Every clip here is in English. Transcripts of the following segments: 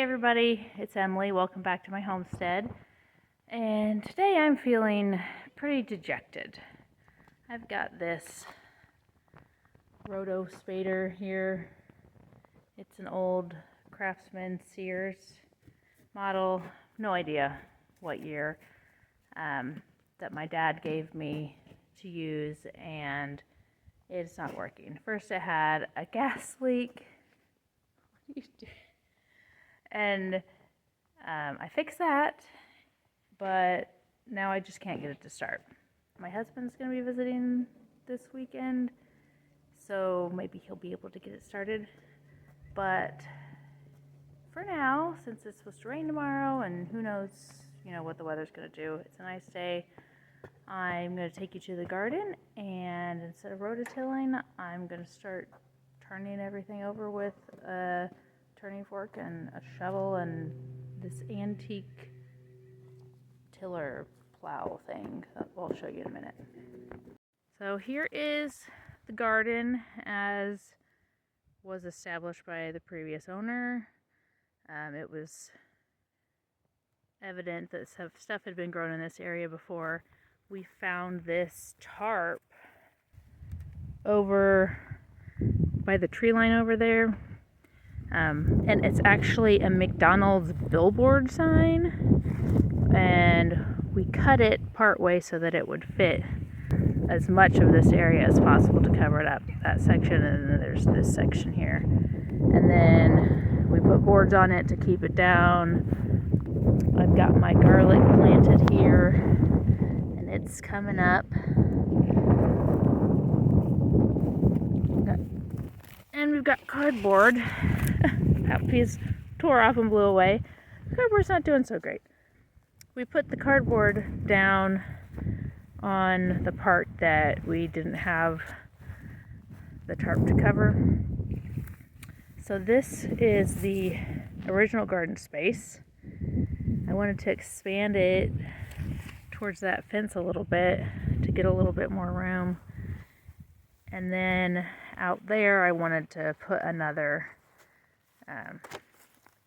everybody, it's Emily. Welcome back to my homestead. And today I'm feeling pretty dejected. I've got this roto spader here. It's an old Craftsman Sears model, no idea what year, that my dad gave me to use, and it's not working. First it had a gas leak. What are you doing? And I fixed that, but now I just can't get it to start. My husband's going to be visiting this weekend, so maybe he'll be able to get it started. But for now, since it's supposed to rain tomorrow and who knows, what the weather's going to do, it's a nice day. I'm going to take you to the garden, and instead of rototilling, I'm going to start turning everything over with a turning fork and a shovel and this antique tiller plow thing that I'll show you in a minute. So here is the garden as was established by the previous owner. It was evident that stuff had been grown in this area before. We found this tarp over by the tree line over there. And it's actually a McDonald's billboard sign, and we cut it part way so that it would fit as much of this area as possible to cover it up, that section, and then there's this section here. And then we put boards on it to keep it down. I've got my garlic planted here, and it's coming up. And we've got cardboard. That piece tore off and blew away. Cardboard's not doing so great. We put the cardboard down on the part that we didn't have the tarp to cover. So this is the original garden space. I wanted to expand it towards that fence a little bit to get a little bit more room. And then out there I wanted to put another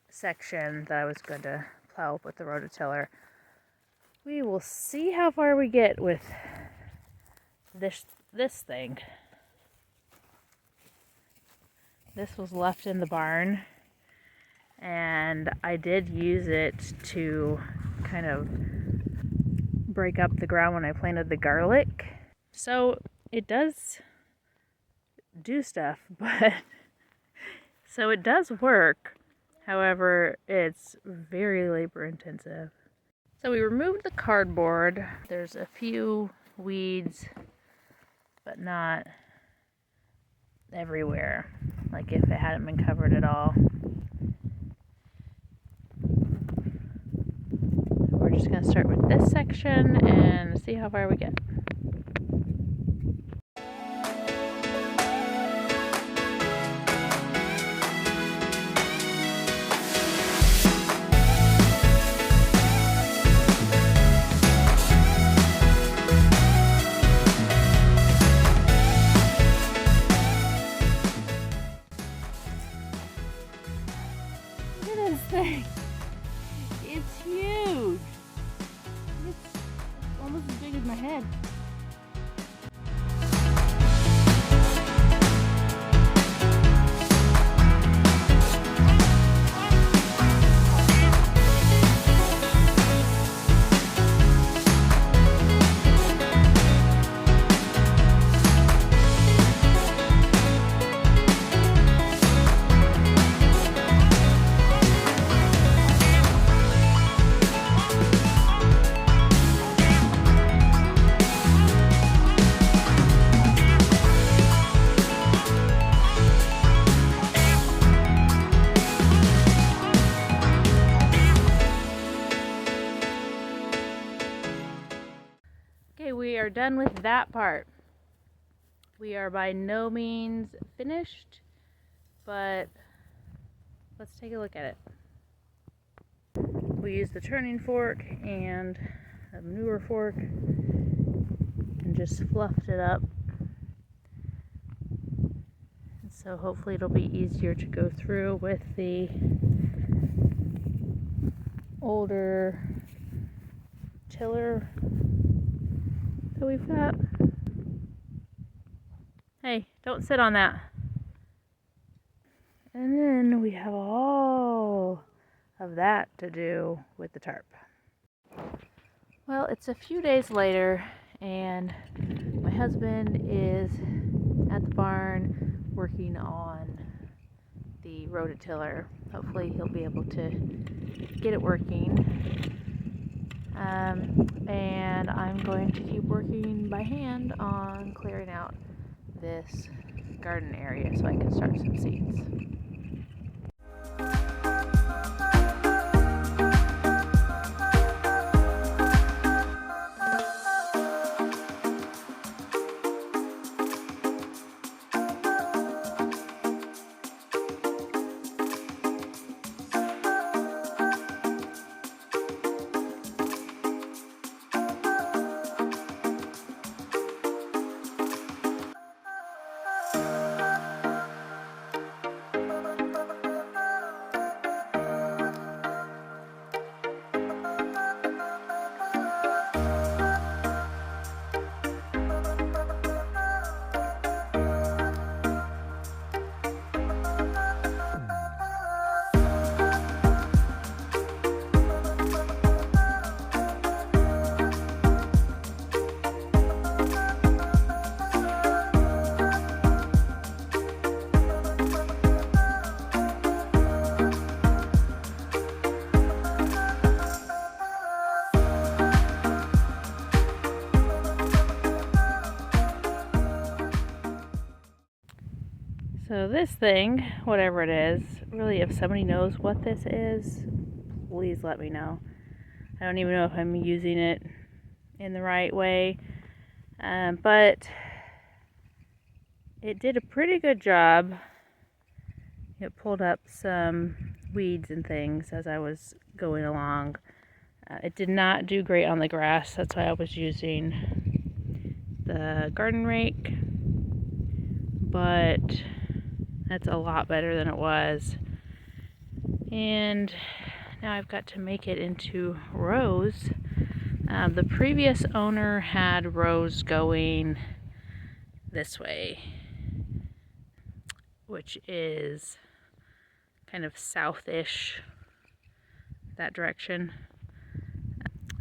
section that I was going to plow up with the rototiller. We will see how far we get with this thing. This was left in the barn, and I did use it to kind of break up the ground when I planted the garlic. So it does do stuff, but so it does work. However, it's very labor intensive. So we removed the cardboard. There's a few weeds, but not everywhere, like if it hadn't been covered at all. We're just going to start with this section and see how far we get. Thing. It's huge. It's almost as big as my head. We are done with that part. We are by no means finished, but let's take a look at it. We used the turning fork and a manure fork and just fluffed it up. And so hopefully it'll be easier to go through with the older tiller that we've got. Hey, don't sit on that. And then we have all of that to do with the tarp. Well, it's a few days later, and my husband is at the barn working on the rototiller. Hopefully he'll be able to get it working. And I'm going to keep working by hand on clearing out this garden area so I can start some seeds. So this thing, whatever it is, really if somebody knows what this is, please let me know. I don't even know if I'm using it in the right way, but it did a pretty good job. It pulled up some weeds and things as I was going along. It did not do great on the grass, that's why I was using the garden rake, but that's a lot better than it was. And now I've got to make it into rows. The previous owner had rows going this way, which is kind of southish, that direction.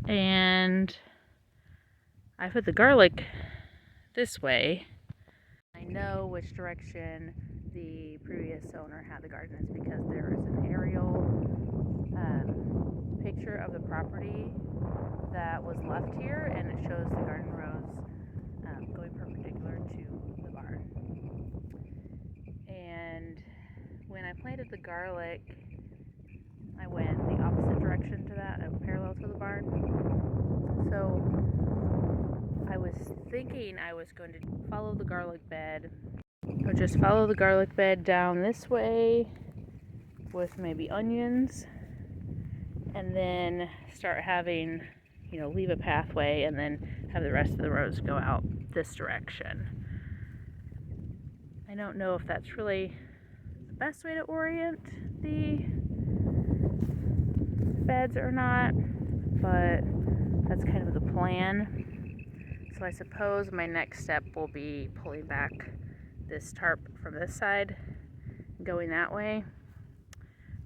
And I put the garlic this way. I know which direction the previous owner had the garden is because there is an aerial picture of the property that was left here, and it shows the garden rows going perpendicular to the barn. And when I planted the garlic, I went the opposite direction to that, parallel to the barn. So I was thinking I was going to follow the garlic bed, or just follow the garlic bed down this way with maybe onions, and then start having, leave a pathway and then have the rest of the rows go out this direction. I don't know if that's really the best way to orient the beds or not, but that's kind of the plan. So I suppose my next step will be pulling back this tarp from this side, going that way.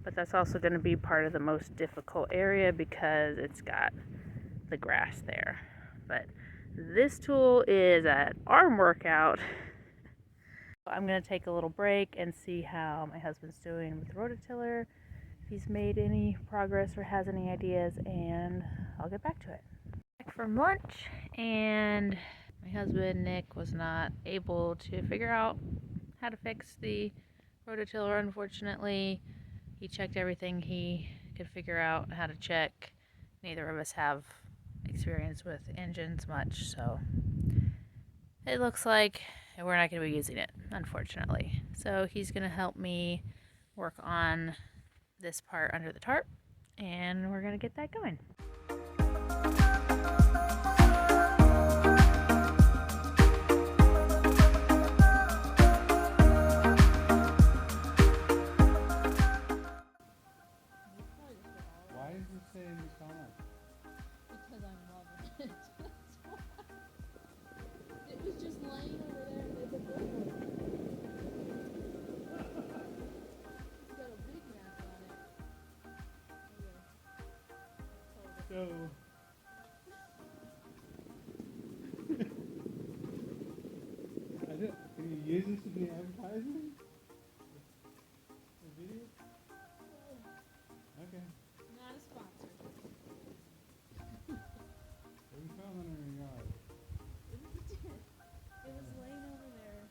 But that's also going to be part of the most difficult area because it's got the grass there. But this tool is an arm workout. I'm going to take a little break and see how my husband's doing with the rototiller, if he's made any progress or has any ideas, and I'll get back to it. Back from lunch, and my husband Nick was not able to figure out how to fix the rototiller, unfortunately. He checked everything he could figure out how to check. Neither of us have experience with engines much, so it looks like we're not going to be using it, unfortunately. So he's going to help me work on this part under the tarp, and we're going to get that going. Why does it say Is this to be advertising? A video? Okay. Not a sponsor. What are you filming in your yard? It was laying over there.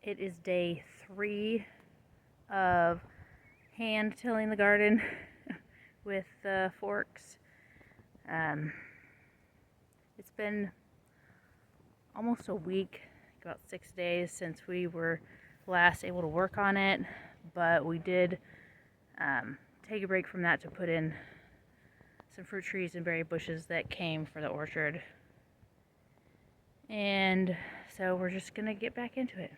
It is day 3 of hand tilling the garden with forks. It's been almost a week, about 6 days since we were last able to work on it, but we did take a break from that to put in some fruit trees and berry bushes that came for the orchard. And so we're just gonna get back into it.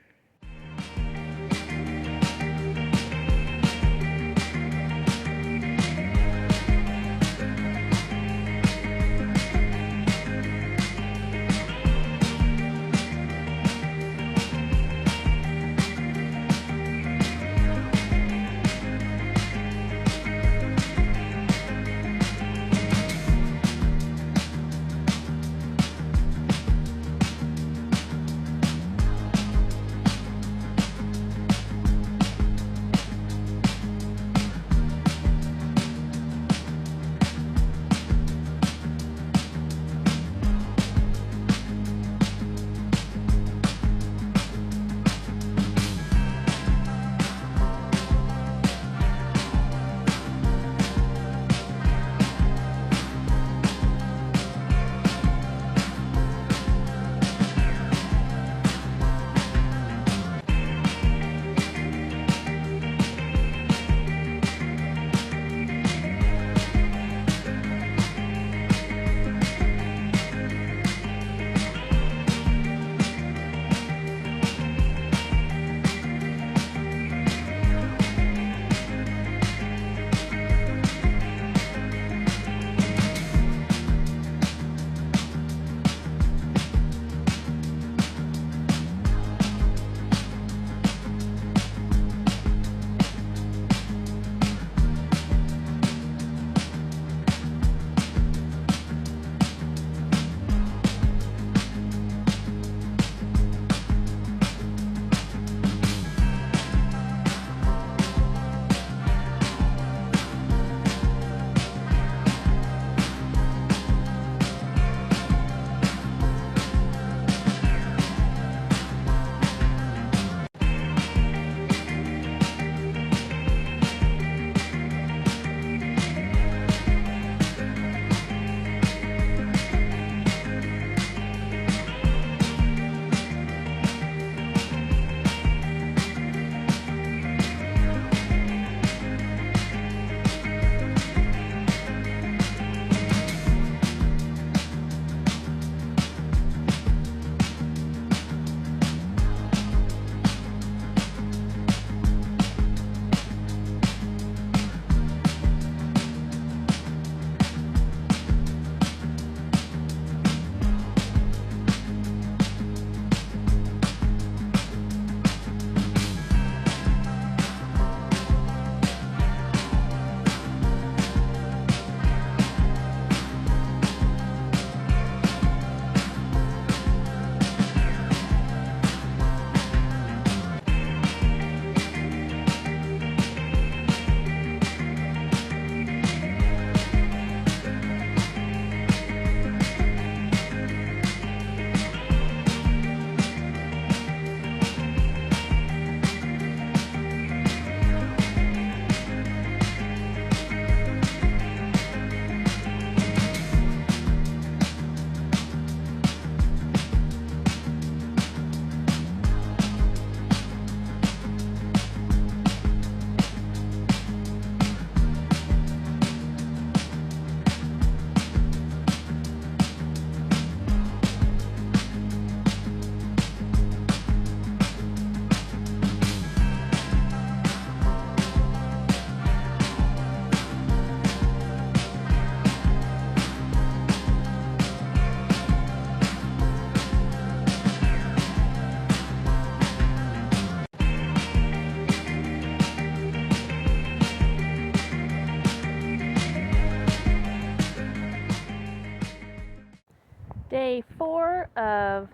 before of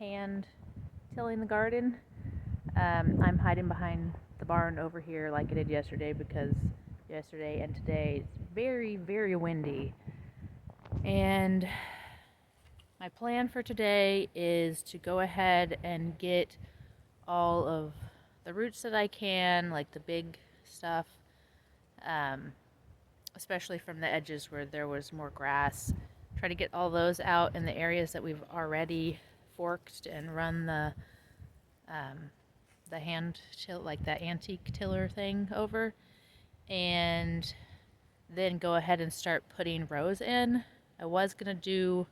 hand tilling the garden. I'm hiding behind the barn over here like I did yesterday because yesterday and today it's very, very windy. And my plan for today is to go ahead and get all of the roots that I can, like the big stuff, especially from the edges where there was more grass. Try to get all those out in the areas that we've already forked and run the hand till, like that antique tiller thing over, and then go ahead and start putting rows in. I was gonna do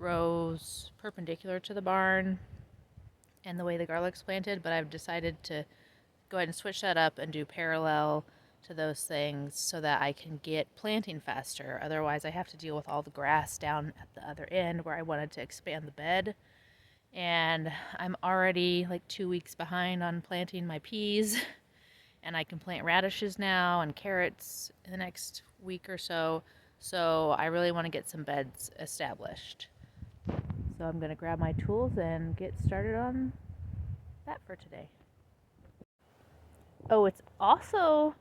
rows perpendicular to the barn and the way the garlic's planted, but I've decided to go ahead and switch that up and do parallel to those things so that I can get planting faster. Otherwise I have to deal with all the grass down at the other end where I wanted to expand the bed. And I'm already like 2 weeks behind on planting my peas, and I can plant radishes now and carrots in the next week or so. So I really want to get some beds established. So I'm going to grab my tools and get started on that for today. Oh, it's also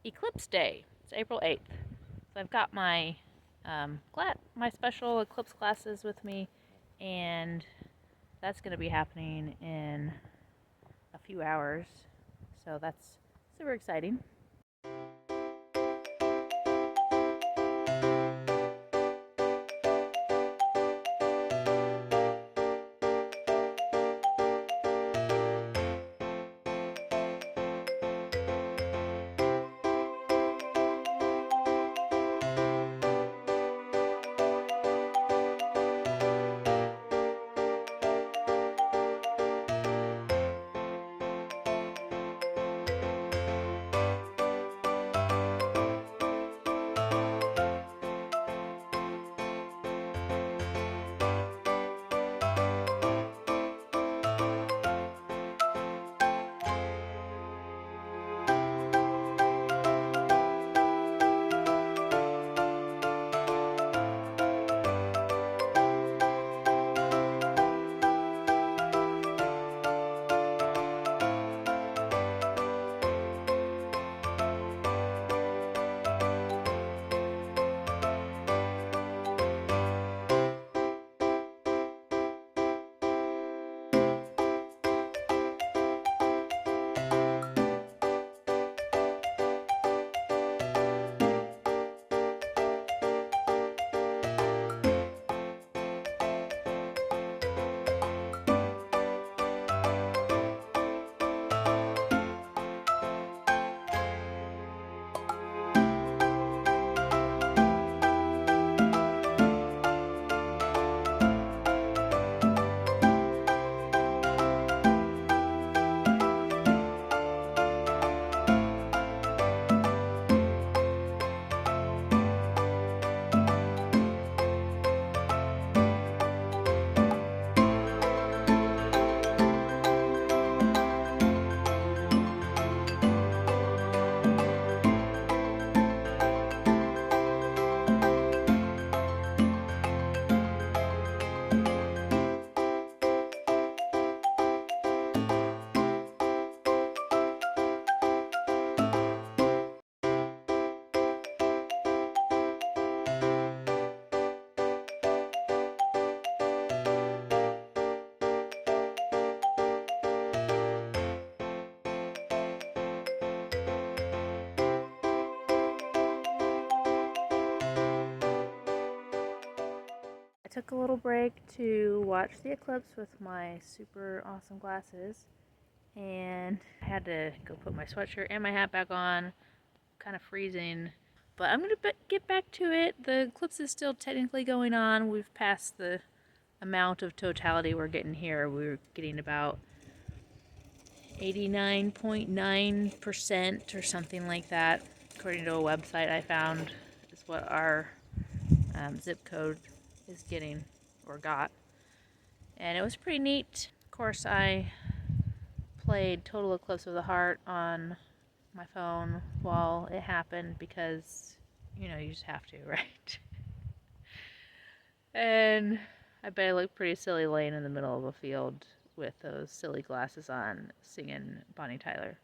Eclipse Day. It's April 8th. So I've got my my special eclipse glasses with me, and that's going to be happening in a few hours. So that's super exciting. I took a little break to watch the eclipse with my super awesome glasses, and I had to go put my sweatshirt and my hat back on. Kind of freezing, but I'm gonna get back to it. The eclipse is still technically going on. We've passed the amount of totality we're getting here. We're getting about 89.9% or something like that, according to a website I found, is what our zip code is getting or got. And it was pretty neat. Of course, I played Total Eclipse of the Heart on my phone while it happened because, you know, you just have to, right? And I bet I look pretty silly laying in the middle of a field with those silly glasses on, singing Bonnie Tyler.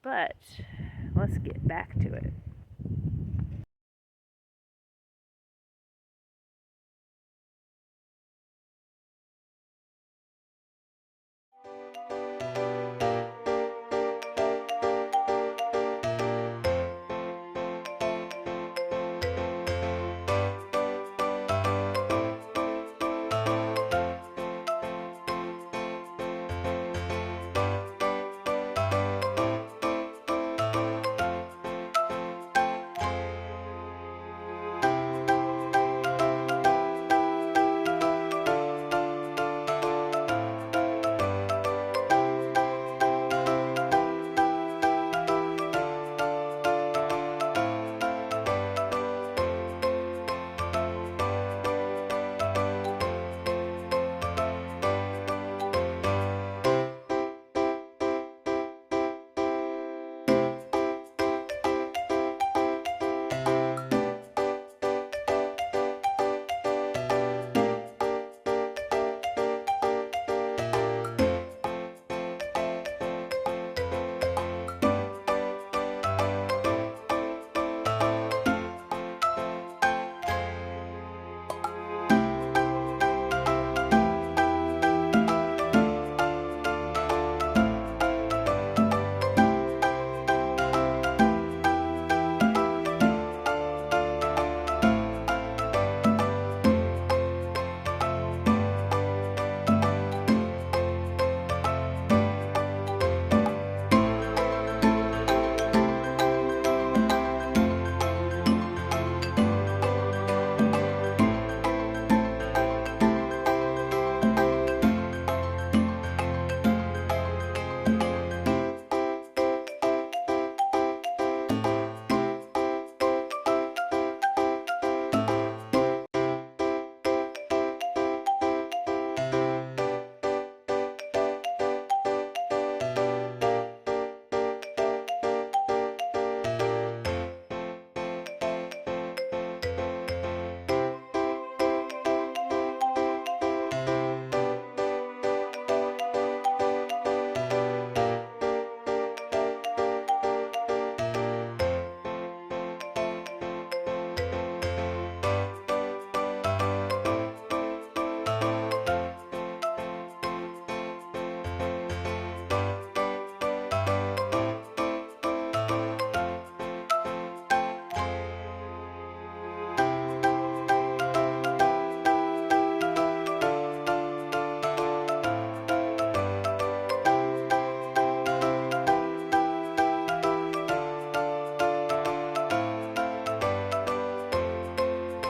But let's get back to it.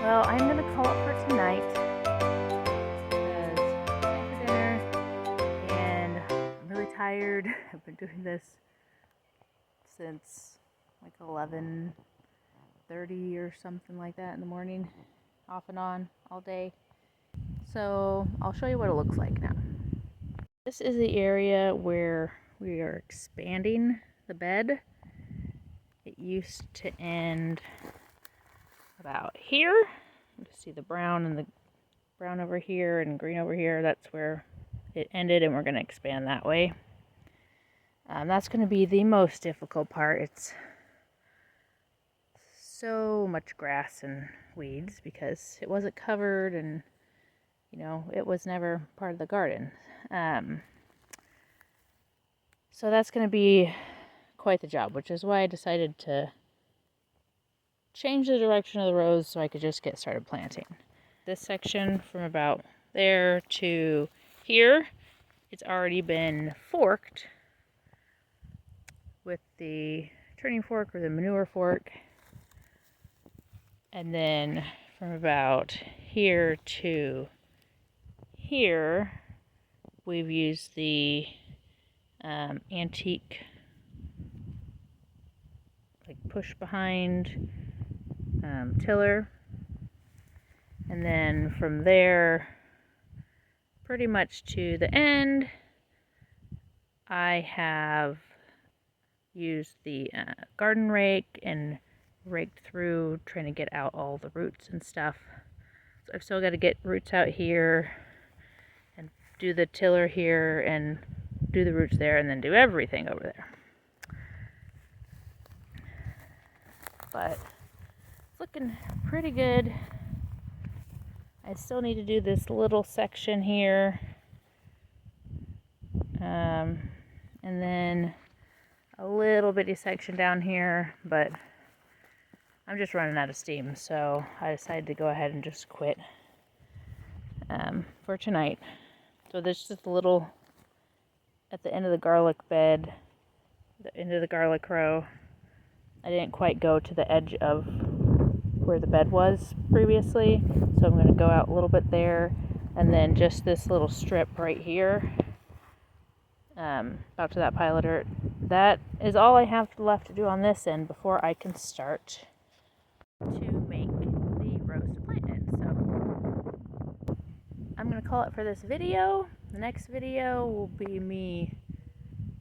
Well, I'm gonna call it for tonight because it's time for dinner and I'm really tired. I've been doing this since like 11:30 or something like that in the morning, off and on all day. So I'll show you what it looks like now. This is the area where we are expanding the bed. It used to end about here. You can see the brown and the brown over here and green over here. That's where it ended, and we're going to expand that way. That's going to be the most difficult part. It's so much grass and weeds because it wasn't covered, and it was never part of the garden. So that's going to be quite the job, which is why I decided to change the direction of the rows so I could just get started planting. This section from about there to here, it's already been forked with the turning fork or the manure fork. And then from about here to here, we've used the antique push behind tiller. And then from there pretty much to the end, I have used the garden rake and raked through, trying to get out all the roots and stuff So I've still got to get roots out here and do the tiller here and do the roots there and then do everything over there. But it's looking pretty good. I still need to do this little section here. And then a little bitty section down here, but I'm just running out of steam, so I decided to go ahead and just quit for tonight. So there's just a little at the end of the garlic bed, the end of the garlic row. I didn't quite go to the edge of where the bed was previously, so I'm going to go out a little bit there, and then just this little strip right here, out to that pile of dirt. That is all I have left to do on this end before I can start to make the rows to plant in. So I'm going to call it for this video. The next video will be me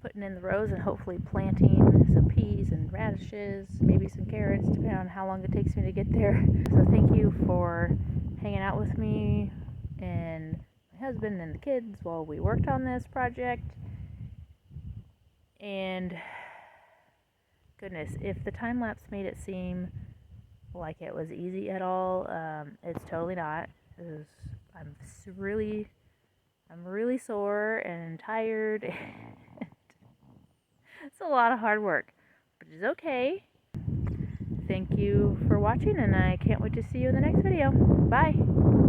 putting in the rows and hopefully planting some peas and radishes, maybe some carrots, depending on how long it takes me to get there. So thank you for hanging out with me and my husband and the kids while we worked on this project. And goodness, if the time lapse made it seem like it was easy at all, it's totally not. I'm really sore and tired. It's a lot of hard work, but it's okay. Thank you for watching, and I can't wait to see you in the next video. Bye!